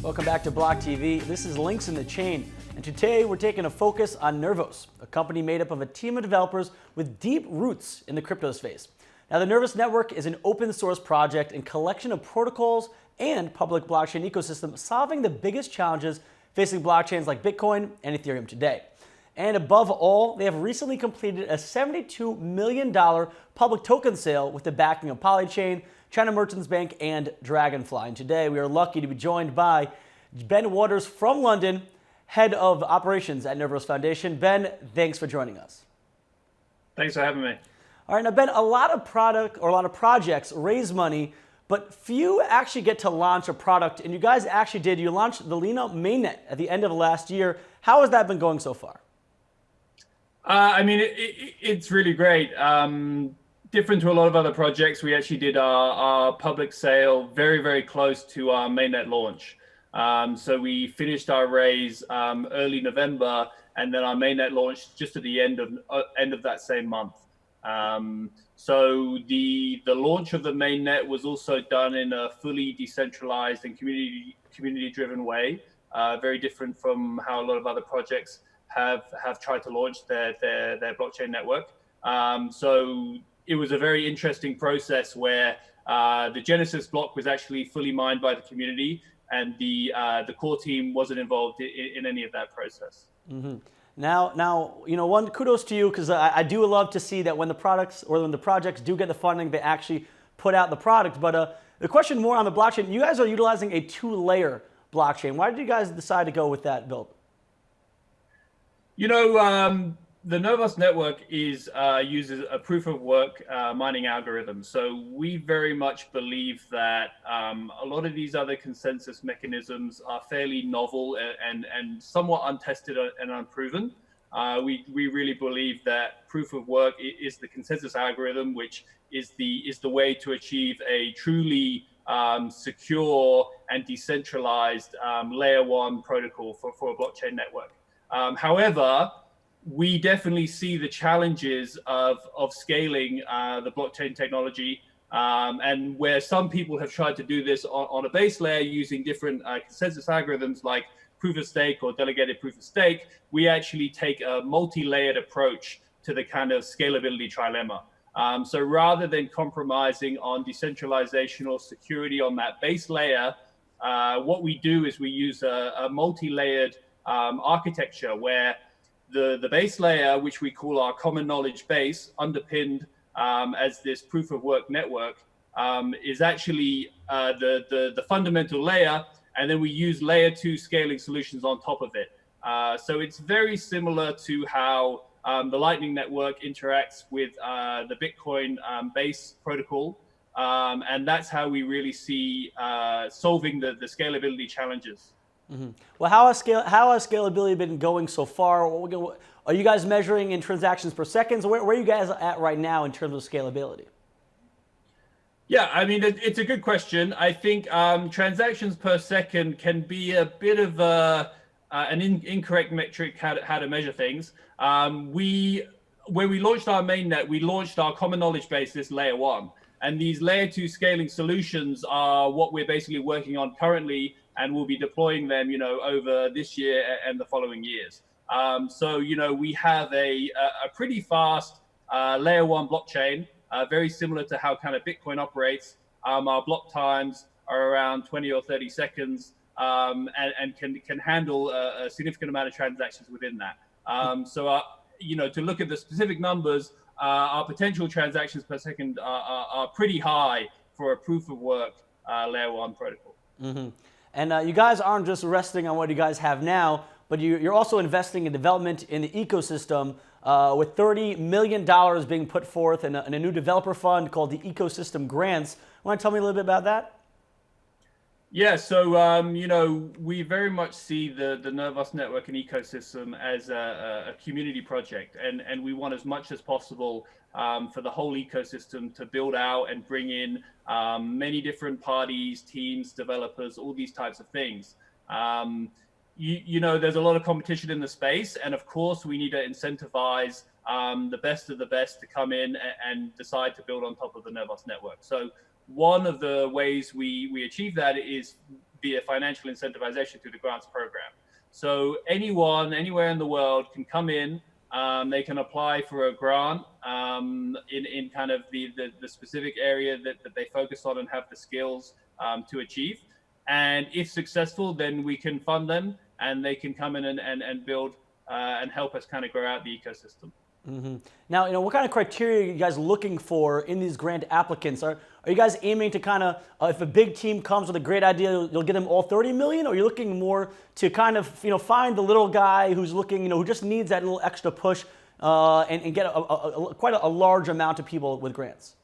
Welcome back to Block TV. This is Links in the Chain, and today we're taking a focus on Nervos, a company made up of a team of developers with deep roots in the crypto space. Now, the Nervos network is an open source project and collection of protocols and public blockchain ecosystem solving the biggest challenges facing blockchains like Bitcoin and Ethereum today. And above all, they have recently completed a $72 million public token sale with the backing of Polychain, China Merchants Bank, and Dragonfly. And today we are lucky to be joined by Ben Waters from London, head of operations at Nervos Foundation. Ben, thanks for joining us. Thanks for having me. All right, now Ben, a lot of projects raise money, but few actually get to launch a product, and you guys actually did. You launched the Lina mainnet at the end of last year. How has that been going so far? It's really great. Different to a lot of other projects, we actually did our public sale very, very close to our mainnet launch. So we finished our raise early November, and then our mainnet launched just at the end of that same month. So the launch of the mainnet was also done in a fully decentralized and community-driven way, very different from how a lot of other projects have tried to launch their blockchain network. So it was a very interesting process where the Genesis block was actually fully mined by the community, and the core team wasn't involved in any of that process. Mm-hmm. Now, one kudos to you, because I do love to see that when the projects do get the funding, they actually put out the product. But the question more on the blockchain, you guys are utilizing a two-layer blockchain. Why did you guys decide to go with that build? The Nervos network uses a proof of work mining algorithm. So we very much believe that a lot of these other consensus mechanisms are fairly novel and somewhat untested and unproven. We really believe that proof of work is the consensus algorithm, which is the way to achieve a truly secure and decentralized layer one protocol for a blockchain network. However, we definitely see the challenges of scaling the blockchain technology, and where some people have tried to do this on a base layer using different consensus algorithms like proof of stake or delegated proof of stake, we actually take a multi-layered approach to the kind of scalability trilemma. So rather than compromising on decentralization or security on that base layer, what we do is we use a multi-layered architecture where the base layer, which we call our common knowledge base, underpinned as this proof of work network, is actually the fundamental layer, and then we use layer two scaling solutions on top of it. So it's very similar to how the Lightning Network interacts with the Bitcoin base protocol, and that's how we really see solving the scalability challenges. Mm-hmm. Well, how has scalability been going so far? Are you guys measuring in transactions per second? Where are you guys at right now in terms of scalability? Yeah, it's a good question. I think transactions per second can be a bit of an incorrect metric how to measure things. When we launched our mainnet, we launched our common knowledge base, this layer one. And these layer two scaling solutions are what we're basically working on currently, and we'll be deploying them, over this year and the following years. So, we have a pretty fast layer one blockchain, very similar to how kind of Bitcoin operates. Our block times are around 20 or 30 seconds, and can handle a significant amount of transactions within that. So, to look at the specific numbers, our potential transactions per second are pretty high for a proof of work layer one protocol. Mm-hmm. And you guys aren't just resting on what you guys have now, but you're also investing in development in the ecosystem with $30 million being put forth in a new developer fund called the Ecosystem Grants. Want to tell me a little bit about that? Yeah, so, we very much see the Nervos network and ecosystem as a community project, and we want as much as possible for the whole ecosystem to build out and bring in many different parties, teams, developers, all these types of things. There's a lot of competition in the space, and of course we need to incentivize the best of the best to come in and decide to build on top of the Nervos network. So one of the ways we achieve that is via financial incentivization through the grants program. So anyone, anywhere in the world can come in, they can apply for a grant in kind of the specific area that they focus on and have the skills to achieve. And if successful, then we can fund them and they can come in and build and help us kind of grow out the ecosystem. Mm-hmm. Now, what kind of criteria are you guys looking for in these grant applicants? Are you guys aiming to kind of, if a big team comes with a great idea, you'll get them all 30 million, or are you looking more to kind of, find the little guy who's looking, who just needs that little extra push and get quite a large amount of people with grants?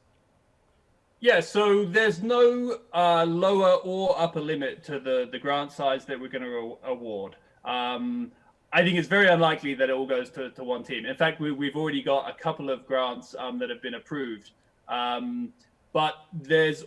Yeah, so there's no lower or upper limit to the grant size that we're going to award. I think it's very unlikely that it all goes to one team. In fact, we've already got a couple of grants that have been approved. But there's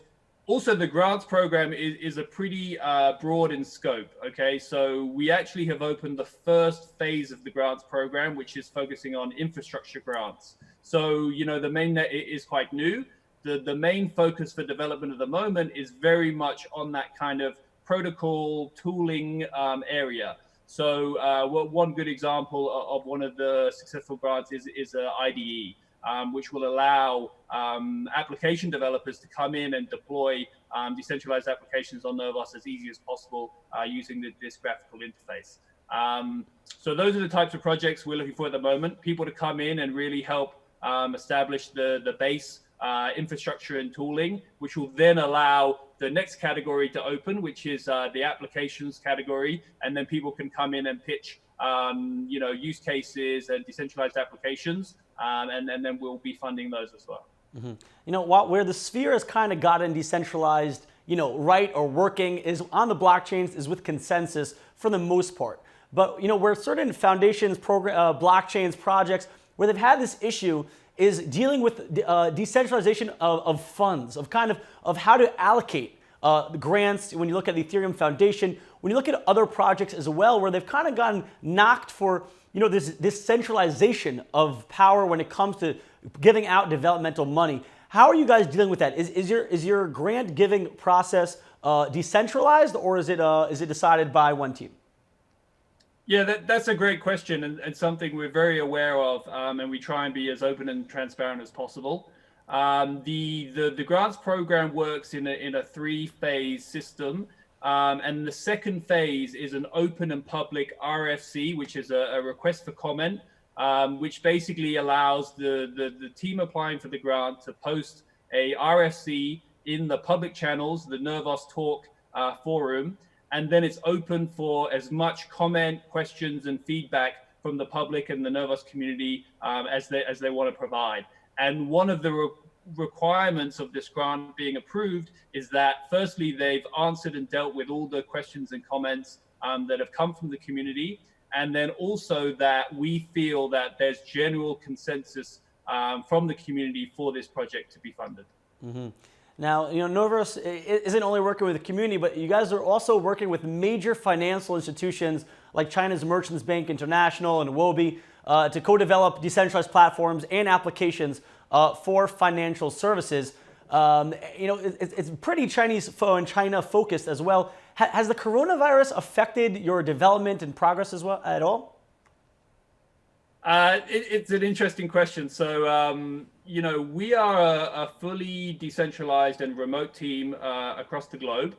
also the grants program is a pretty broad in scope. Okay, so we actually have opened the first phase of the grants program, which is focusing on infrastructure grants. So, the mainnet is quite new. The main focus for development at the moment is very much on that kind of protocol tooling area. So one good example of one of the successful grants is IDE, which will allow application developers to come in and deploy decentralized applications on Nervos as easy as possible using this graphical interface. So those are the types of projects we're looking for at the moment, people to come in and really help establish the base infrastructure and tooling, which will then allow the next category to open, which is the applications category, and then people can come in and pitch, use cases and decentralized applications, and then we'll be funding those as well. Mm-hmm. Where the sphere has kind of gotten decentralized, right or working is on the blockchains is with consensus for the most part. But where certain foundations, blockchains, projects, where they've had this issue is dealing with decentralization of funds, of how to allocate the grants. When you look at the Ethereum Foundation, when you look at other projects as well, where they've kind of gotten knocked for this centralization of power when it comes to giving out developmental money. How are you guys dealing with that? Is your grant giving process decentralized, or is it decided by one team? Yeah, that's a great question and something we're very aware of, and we try and be as open and transparent as possible. The grants program works in a three-phase system, and the second phase is an open and public RFC, which is a request for comment, which basically allows the team applying for the grant to post a RFC in the public channels, the Nervos Talk forum. And then it's open for as much comment, questions, and feedback from the public and the Nervos community as they want to provide. And one of the requirements of this grant being approved is that, firstly, they've answered and dealt with all the questions and comments that have come from the community, and then also that we feel that there's general consensus from the community for this project to be funded. Mm-hmm. Now, Nervos isn't only working with the community, but you guys are also working with major financial institutions like China's Merchants Bank International and Wobi to co-develop decentralized platforms and applications for financial services. It's pretty Chinese and China focused as well. Has the coronavirus affected your development and progress as well at all? It's an interesting question. So, we are a fully decentralized and remote team across the globe.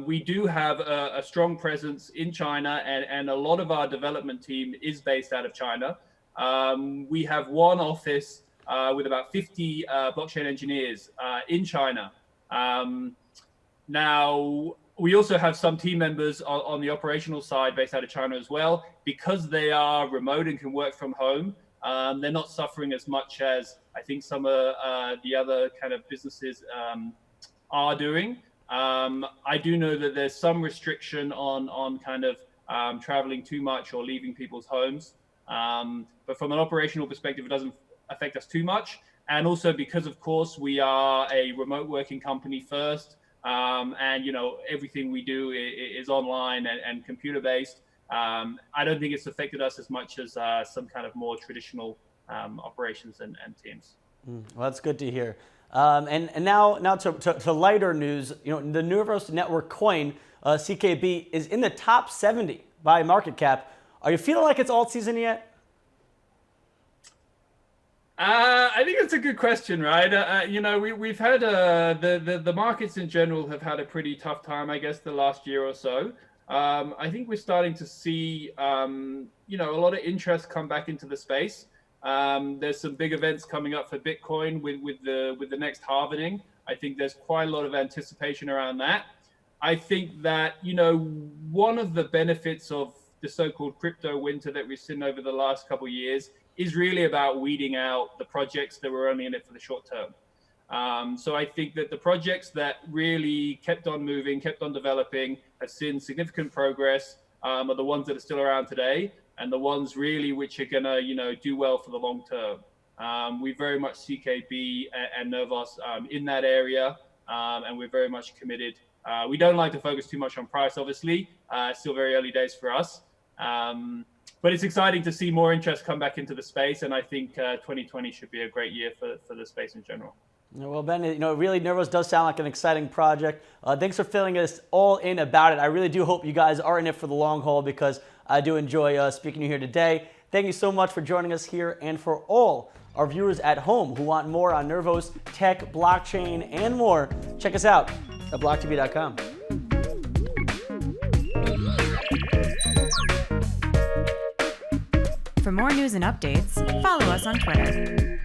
We do have a strong presence in China, and a lot of our development team is based out of China. We have one office with about 50 blockchain engineers in China. Now, we also have some team members on the operational side based out of China as well. Because they are remote and can work from home, they're not suffering as much as I think some of the other kind of businesses are doing. I do know that there's some restriction on kind of traveling too much or leaving people's homes. But from an operational perspective, it doesn't affect us too much. And also because, of course, we are a remote working company first. And everything we do is online and computer based. I don't think it's affected us as much as some kind of more traditional operations and teams. Well, that's good to hear. And now to lighter news. The Nervos Network coin CKB is in the top 70 by market cap. Are you feeling like it's alt season yet? I think that's a good question, right? We've had the markets in general have had a pretty tough time, I guess, the last year or so. I think we're starting to see, a lot of interest come back into the space. There's some big events coming up for Bitcoin with the next halvening. I think there's quite a lot of anticipation around that. I think that, one of the benefits of the so-called crypto winter that we've seen over the last couple of years is really about weeding out the projects that were only in it for the short term. So I think that the projects that really kept on moving, kept on developing, have seen significant progress, are the ones that are still around today, and the ones really which are gonna, do well for the long term. We very much see KB and Nervos in that area, and we're very much committed. We don't like to focus too much on price, obviously. Still very early days for us. But it's exciting to see more interest come back into the space, and I think 2020 should be a great year for the space in general. Well, Ben, really Nervos does sound like an exciting project. Thanks for filling us all in about it. I really do hope you guys are in it for the long haul, because I do enjoy speaking to you here today. Thank you so much for joining us here, and for all our viewers at home who want more on Nervos, tech, blockchain, and more, check us out at blocktv.com. For more news and updates, follow us on Twitter.